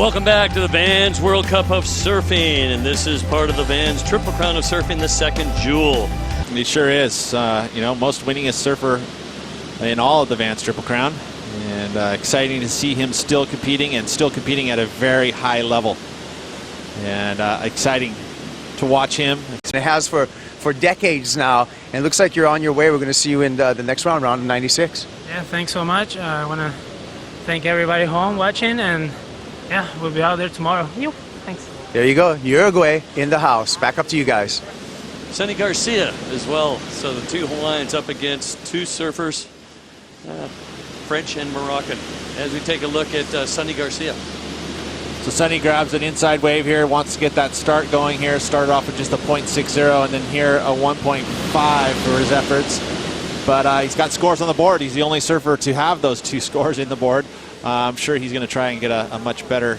Welcome back to the Vans World Cup of Surfing, and this is part of the Vans Triple Crown of Surfing, the second jewel. He sure is. Most winningest surfer in all of the Vans Triple Crown, and exciting to see him still competing at a very high level, and exciting to watch him. It has for decades now, and it looks like you're on your way. We're going to see you in the next round of 96. Yeah, thanks so much. I want to thank everybody home watching, and yeah, we'll be out there tomorrow. Thanks. There you go. Uruguay in the house. Back up to you guys. Sonny Garcia as well. So the two Hawaiians up against two surfers, French and Moroccan. As we take a look at Sonny Garcia. So Sonny grabs an inside wave here, wants to get that start going here. Started off with just a 0.60 and then here a 1.5 for his efforts. But he's got scores on the board. He's the only surfer to have those two scores in the board. I'm sure he's going to try and get a much better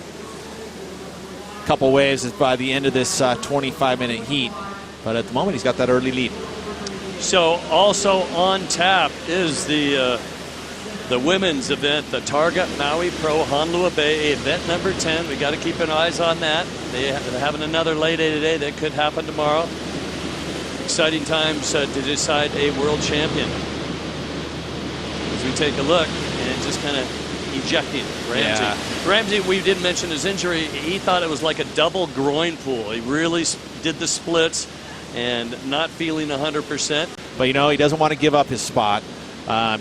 couple waves by the end of this 25-minute heat. But at the moment, he's got that early lead. So also on tap is the women's event, the Targa Maui Pro Honolulu Bay event number 10. We got to keep an eyes on that. They're having another late day today that could happen tomorrow. Exciting times to decide a world champion. As we take a look and just kind of ejecting Ramsey. Yeah. Ramsey, we did mention his injury. He thought it was like a double groin pull. He really did the splits and not feeling 100%. But he doesn't want to give up his spot.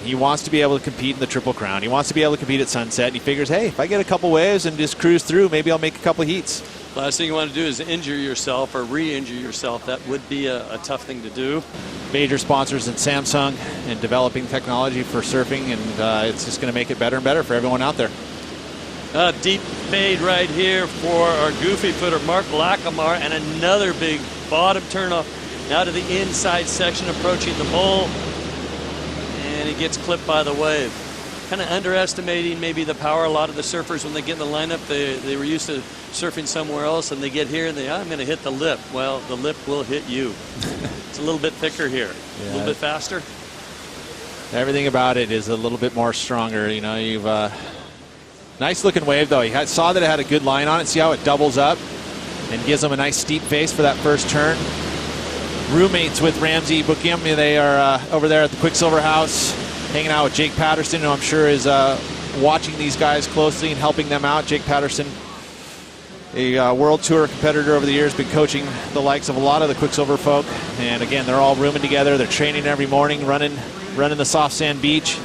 He wants to be able to compete in the Triple Crown. He wants to be able to compete at Sunset. And he figures, hey, if I get a couple waves and just cruise through, maybe I'll make a couple heats. Last thing you want to do is injure yourself or re-injure yourself. That would be a tough thing to do. Major sponsors in Samsung and developing technology for surfing, and it's just going to make it better and better for everyone out there. Deep fade right here for our goofy footer, Mark Lackamar, and another big bottom turnoff now to the inside section approaching the bowl, and he gets clipped by the wave. Kind of underestimating maybe the power. A lot of the surfers, when they get in the lineup, they were used to surfing somewhere else, and they get here and I'm going to hit the lip. Well, the lip will hit you. It's a little bit thicker here, a little bit faster. Everything about it is a little bit more stronger. You've nice looking wave though. You saw that it had a good line on it. See how it doubles up and gives them a nice steep face for that first turn. Roommates with Ramsey Bukim. They are over there at the Quicksilver House, hanging out with Jake Patterson, who I'm sure is watching these guys closely and helping them out. Jake Patterson, a World Tour competitor over the years, been coaching the likes of a lot of the Quicksilver folk. And again, they're all rooming together. They're training every morning, running the soft sand beach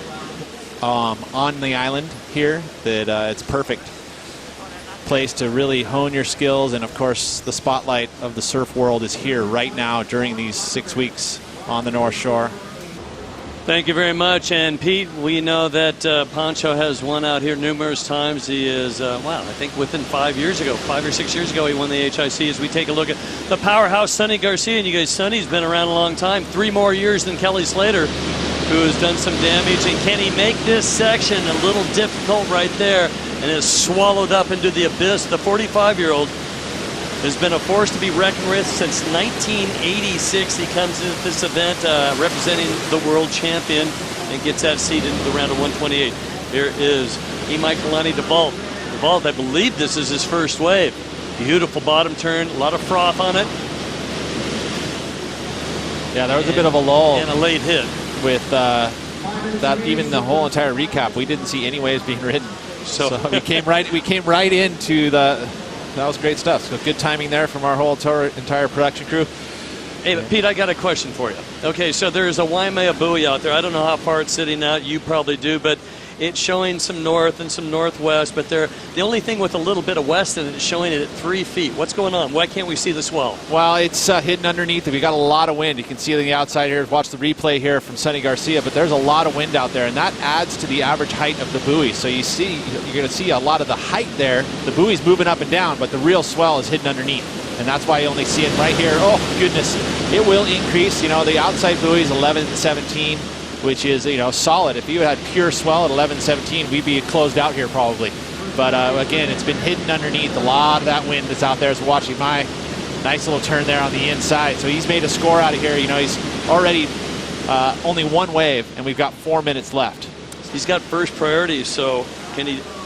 on the island here. That it's perfect place to really hone your skills. And of course, the spotlight of the surf world is here right now during these 6 weeks on the North Shore. Thank you very much. And Pete, we know that Pancho has won out here numerous times. He is, I think within 5 or 6 years ago, he won the HIC. As we take a look at the powerhouse, Sonny Garcia. And you guys, Sonny's been around a long time, 3 more years than Kelly Slater, who has done some damage. And can he make this section a little difficult right there and is swallowed up into the abyss? The 45-year-old has been a force to be reckoned with since 1986. He comes into this event representing the world champion and gets that seat into the round of 128. Here is Imai Kalani DeVault. DeVault, I believe this is his first wave. Beautiful bottom turn, a lot of froth on it. Yeah, there was a bit of a lull. And a late hit. With that, even the whole entire recap, we didn't see any waves being ridden. So we came right into the. That was great stuff. So good timing there from our whole entire production crew. Hey, but Pete, I got a question for you. Okay, so there's a Waimea buoy out there. I don't know how far it's sitting out. You probably do, but it's showing some north and some northwest. But the only thing with a little bit of west in it is showing it at 3 feet. What's going on? Why can't we see the swell? Well, it's hidden underneath it. We got a lot of wind. You can see on the outside here. Watch the replay here from Sonny Garcia. But there's a lot of wind out there, and that adds to the average height of the buoy. So you're going to see a lot of the height there. The buoy's moving up and down, but the real swell is hidden underneath. And that's why you only see it right here. Oh, goodness. It will increase. The outside buoy is 11-17. Which is, solid. If you had pure swell at 11-17, we'd be closed out here probably. But again, it's been hidden underneath. A lot of that wind that's out there is watching my nice little turn there on the inside. So he's made a score out of here. He's already only 1 wave, and we've got 4 minutes left. He's got first priority, so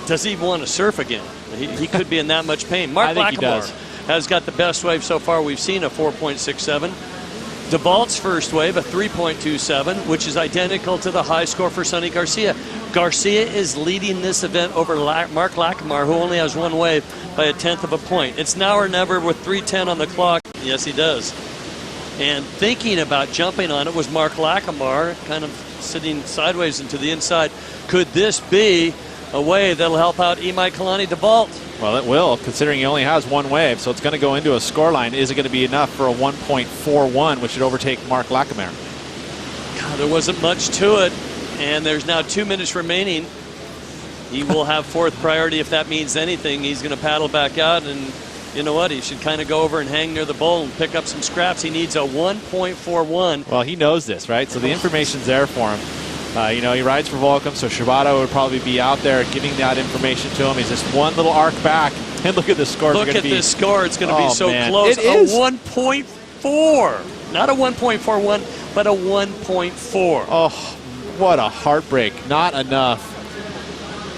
does he want to surf again? He could be in that much pain. Mark I think he Lackamore does. has got the best wave so far we've seen, a 4.67. DeVault's first wave, a 3.27, which is identical to the high score for Sonny Garcia. Garcia is leading this event over Mark Lackamore, who only has one wave, by a 1/10 of a point. It's now or never with 3:10 on the clock. Yes, he does. And thinking about jumping on it was Mark Lackamore, kind of sitting sideways into the inside. Could this be a wave that'll help out Imai Kalani DeVault? Well, it will, considering he only has one wave, so it's going to go into a scoreline. Is it going to be enough for a 1.41, which should overtake Mark Lackamore? God, there wasn't much to it, and there's now 2 minutes remaining. He will have fourth priority if that means anything. He's going to paddle back out, and you know what? He should kind of go over and hang near the bowl and pick up some scraps. He needs a 1.41. Well, he knows this, right? So the information's there for him. You know, he rides for Volcom, so Shibata would probably be out there giving that information to him. He's just one little arc back. And look at the score. Look at this score. It's going to be so man. close. It is. A 1.4. Not a 1.41, but a 1.4. Oh, what a heartbreak. Not enough.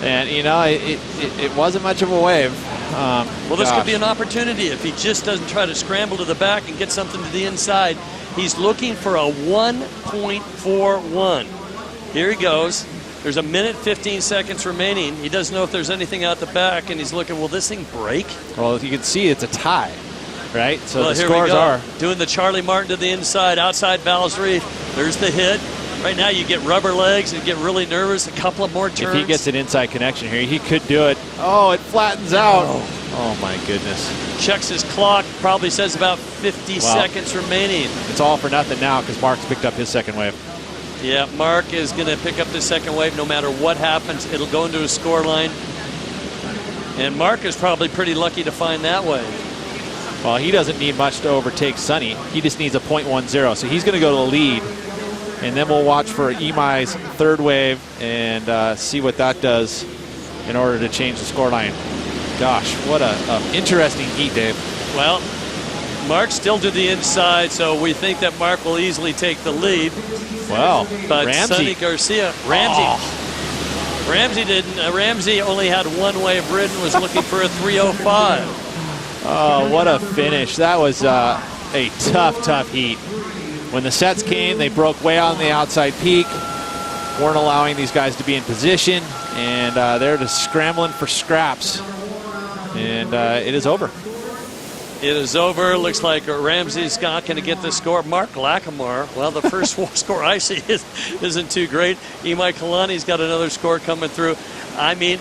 And, you know, it wasn't much of a wave. Well, this could be an opportunity if he just doesn't try to scramble to the back and get something to the inside. He's looking for a 1.41. Here he goes. There's a minute 15 seconds remaining. He doesn't know if there's anything out the back, and he's looking, will this thing break? Well, you can see it's a tie, right? So Well, the here we scores go. are. Doing the Charlie Martin to the inside, outside Val's Reef. There's the hit. Right now you get rubber legs and get really nervous. A couple of more turns. If he gets an inside connection here, he could do it. Oh, it flattens out. Oh my goodness. Checks his clock, probably says about 50 seconds remaining. It's all for nothing now because Mark's picked up his second wave. Yeah, Mark is going to pick up the second wave no matter what happens. It'll go into a score line. And Mark is probably pretty lucky to find that wave. Well, he doesn't need much to overtake Sonny. He just needs a .10. So he's going to go to the lead. And then we'll watch for Imai's third wave and see what that does in order to change the score line. Gosh, what a interesting heat, Dave. Well, Mark's still to the inside, so we think that Mark will easily take the lead. Well, But Ramsey. Sonny Garcia, Ramsey didn't. Ramsey only had one wave ridden, was looking for a 305. Oh, what a finish. That was a tough heat. When the sets came, they broke way on the outside peak, weren't allowing these guys to be in position, and they're just scrambling for scraps. And it is over. It is over. Looks like Ramsey's not going to get the score. Mark Lackamore, well, the first score I see isn't too great. Imai Kalani's got another score coming through. I mean,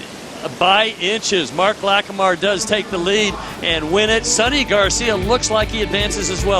by inches, Mark Lackamore does take the lead and win it. Sonny Garcia looks like he advances as well.